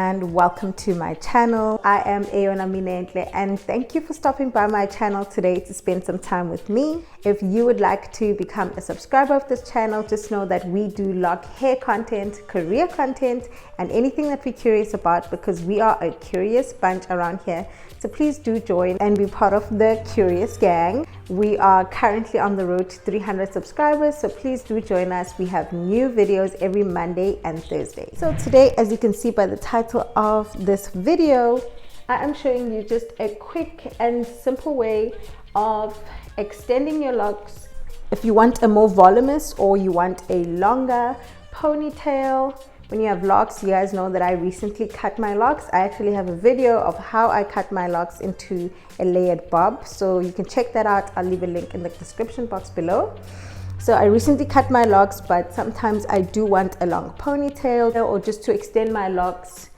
and welcome to my channel. I am Aona Minentle and thank you for stopping by my channel today to spend some time with me. If you would like to become a subscriber of this channel, just know that we do Loc hair content, career content, and anything that we're curious about, because we are a curious bunch around here. So please do join and be part of the curious gang. We are currently on the road to 300 subscribers, so please do join us. We have new videos every Monday and Thursday. So today, as you can see by the title of this video, I am showing you just a quick and simple way of extending your locks. If you want a more voluminous or you want a longer ponytail, when you have locks, you guys know that I recently cut my locks. I actually have a video of how I cut my locks into a layered bob, so you can check that out. I'll leave a link in the description box below. So I recently cut my locks, but sometimes I do want a long ponytail or just to extend my locks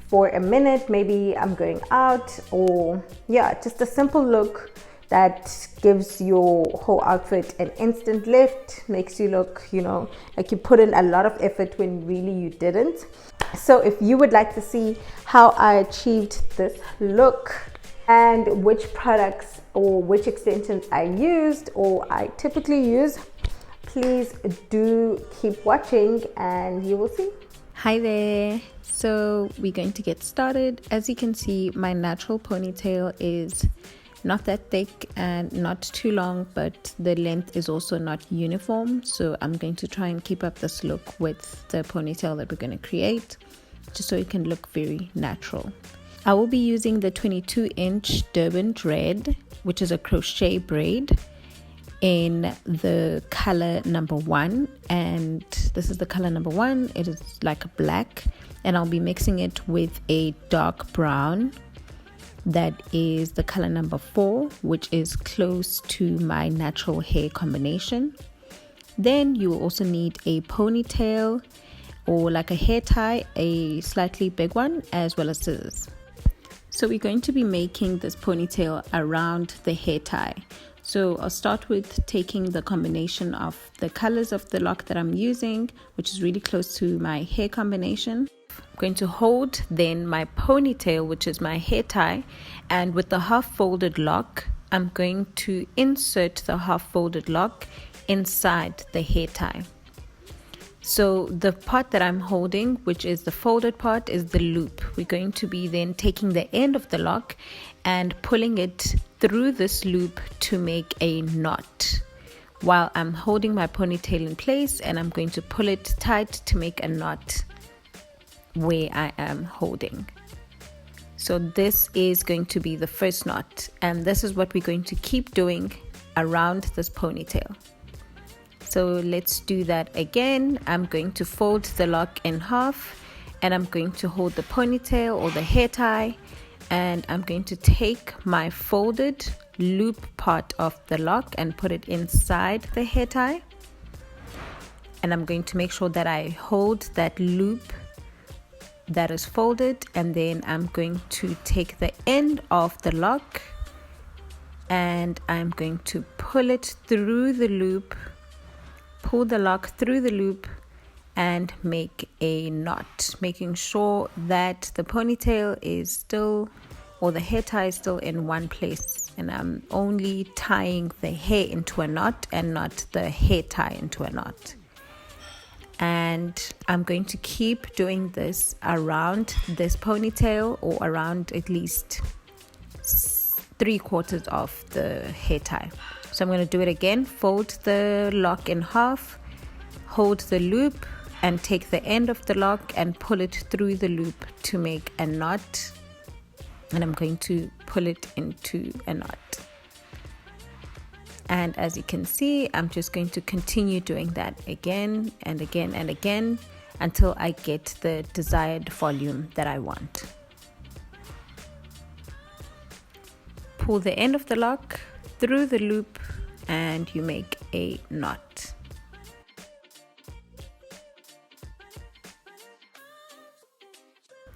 for a minute. Maybe I'm going out, or yeah, just a simple look that gives your whole outfit an instant lift, makes you look, you know, like you put in a lot of effort when really you didn't. So if you would like to see how I achieved this look and which products or which extensions I used or I typically use, please do keep watching and you will see. Hi there. So we're going to get started. As you can see, my natural ponytail is not that thick and not too long, but the length is also not uniform. So I'm going to try and keep up this look with the ponytail that we're going to create, just so it can look very natural. I will be using the 22-inch Durban red, which is a crochet braid in the color number 1, and this is the color number 1. It is like a black, and I'll be mixing it with a dark brown that is the color number 4, which is close to my natural hair combination. Then you will also need a ponytail or like a hair tie, a slightly big one, as well as scissors. So we're going to be making this ponytail around the hair tie. So I'll start with taking the combination of the colors of the lock that I'm using, which is really close to my hair combination. I'm going to hold then my ponytail, which is my hair tie, and with the half folded lock, I'm going to insert the half folded lock inside the hair tie. So the part that I'm holding, which is the folded part, is the loop. We're going to be then taking the end of the lock and pulling it through this loop to make a knot, while I'm holding my ponytail in place, and I'm going to pull it tight to make a knot where I am holding. So this is going to be the first knot, and this is what we're going to keep doing around this ponytail. So let's do that again. I'm going to fold the lock in half, and I'm going to hold the ponytail or the hair tie, and I'm going to take my folded loop part of the lock and put it inside the hair tie, and I'm going to make sure that I hold that loop that is folded, and then I'm going to take the end of the lock and I'm going to pull it through the loop, pull the lock through the loop and make a knot, making sure that the ponytail is still, or the hair tie is still in one place, and I'm only tying the hair into a knot and not the hair tie into a knot. And I'm going to keep doing this around this ponytail, or around at least 3/4 of the hair tie. So I'm going to do it again. Fold the lock in half, hold the loop and take the end of the lock and pull it through the loop to make a knot, and I'm going to pull it into a knot. And as you can see, I'm just going to continue doing that again and again and again until I get the desired volume that I want. Pull the end of the lock through the loop and you make a knot.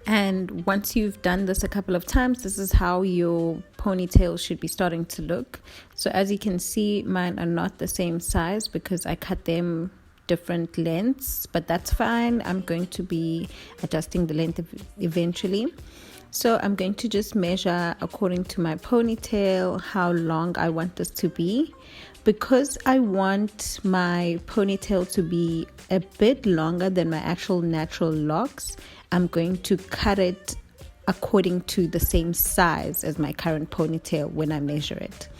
And once you've done this a couple of times, this is how your ponytail should be starting to look. So as you can see, mine are not the same size because I cut them different lengths, but that's fine. I'm going to be adjusting the length eventually. So I'm going to just measure according to my ponytail how long I want this to be. Because I want my ponytail to be a bit longer than my actual natural locks, I'm going to cut it according to the same size as my current ponytail when I measure it.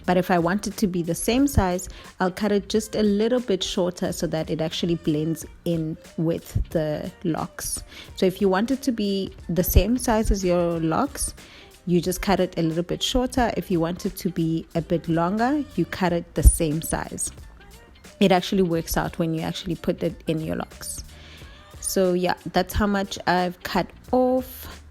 But if I want it to be the same size, I'll cut it just a little bit shorter so that it actually blends in with the locks. So if you want it to be the same size as your locks, you just cut it a little bit shorter. If you want it to be a bit longer, you cut it the same size. It actually works out when you actually put it in your locks. So yeah, that's how much I've cut off.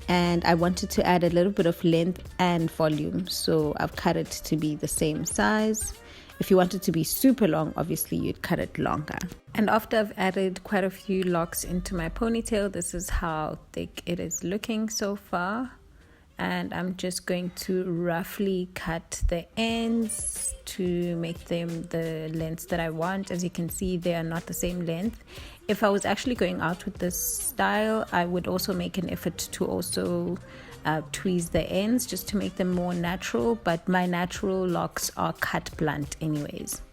And I wanted to add a little bit of length and volume, so I've cut it to be the same size. If you want it to be super long, obviously you'd cut it longer. And after I've added quite a few locks into my ponytail, this is how thick it is looking so far. And I'm just going to roughly cut the ends to make them the lengths that I want. As you can see, they are not the same length. If I was actually going out with this style, I would also make an effort to also tweeze the ends just to make them more natural, but my natural locks are cut blunt anyways,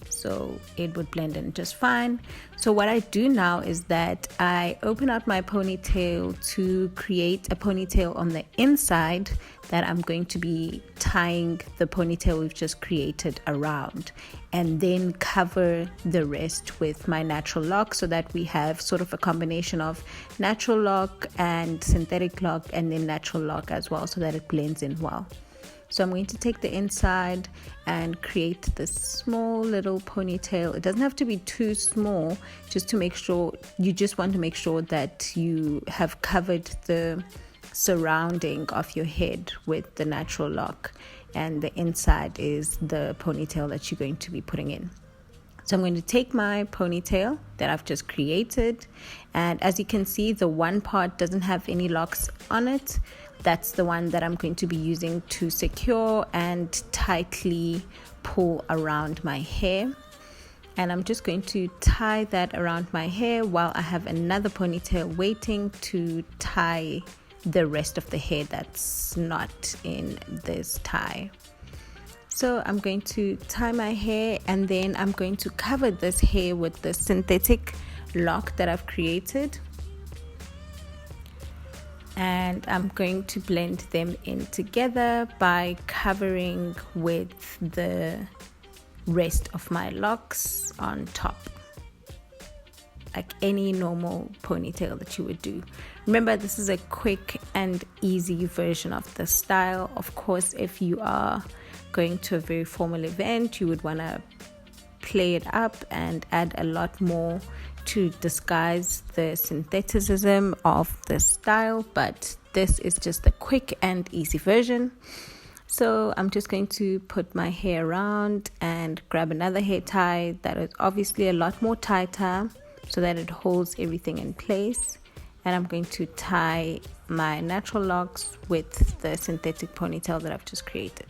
so it would blend in just fine. So what I do now is that I open out my ponytail to create a ponytail on the inside that I'm going to be tying the ponytail we've just created around, and then cover the rest with my natural lock so that we have sort of a combination of natural lock and synthetic lock, and then natural lock as well, so that it blends in well. So I'm going to take the inside and create this small little ponytail. It doesn't have to be too small, just to make sure, you just want to make sure that you have covered the surrounding of your head with the natural lock, and the inside is the ponytail that you're going to be putting in. So I'm going to take my ponytail that I've just created, and as you can see, the one part doesn't have any locks on it. That's the one that I'm going to be using to secure and tightly pull around my hair. And I'm just going to tie that around my hair while I have another ponytail waiting to tie the rest of the hair that's not in this tie. So I'm going to tie my hair, and then I'm going to cover this hair with the synthetic lock that I've created. And I'm going to blend them in together by covering with the rest of my locks on top, like any normal ponytail that you would do. Remember, this is a quick and easy version of the style. Of course, if you are going to a very formal event, you would want to play it up and add a lot more to disguise the syntheticism of the style, but this is just a quick and easy version. So I'm just going to put my hair around and grab another hair tie that is obviously a lot more tighter so that it holds everything in place, and I'm going to tie my natural locks with the synthetic ponytail that I've just created.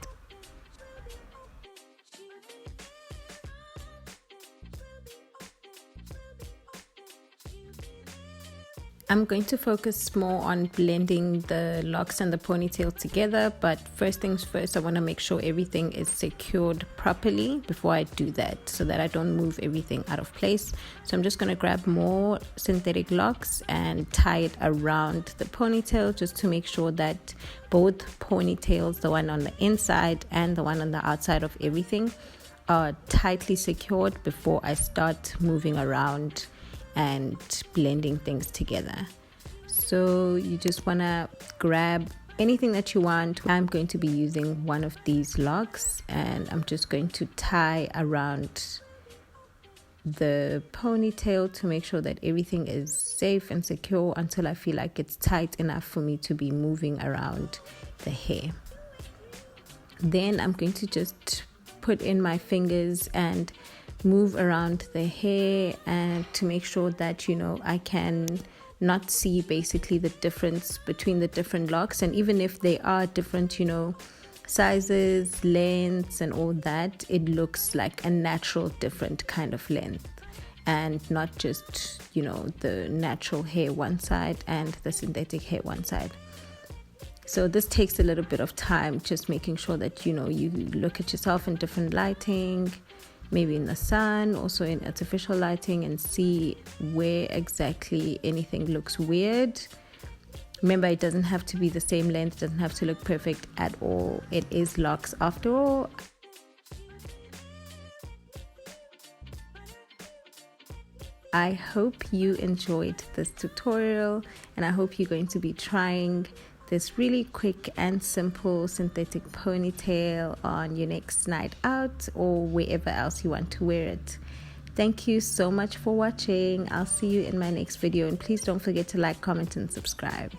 I'm going to focus more on blending the locks and the ponytail together, but first things first, I want to make sure everything is secured properly before I do that, so that I don't move everything out of place. So I'm just going to grab more synthetic locks and tie it around the ponytail, just to make sure that both ponytails, the one on the inside and the one on the outside of everything, are tightly secured before I start moving around and blending things together. So you just want to grab anything that you want. I'm going to be using one of these locks, and I'm just going to tie around the ponytail to make sure that everything is safe and secure until I feel like it's tight enough for me to be moving around the hair. Then I'm going to just put in my fingers and move around the hair, and to make sure that, I can not see basically the difference between the different locks. And even if they are different, sizes, lengths and all that, it looks like a natural different kind of length. and not just, you know, the natural hair one side and the synthetic hair one side. So this takes a little bit of time, just making sure that, you know, you look at yourself in different lighting, maybe in the sun, also in artificial lighting, and see where exactly anything looks weird. Remember, it doesn't have to be the same length, it doesn't have to look perfect at all. It is locks after all. I hope you enjoyed this tutorial, and I hope you're going to be trying this really quick and simple synthetic ponytail on your next night out or wherever else you want to wear it. Thank you so much for watching. I'll see you in my next video, and please don't forget to like, comment, and subscribe.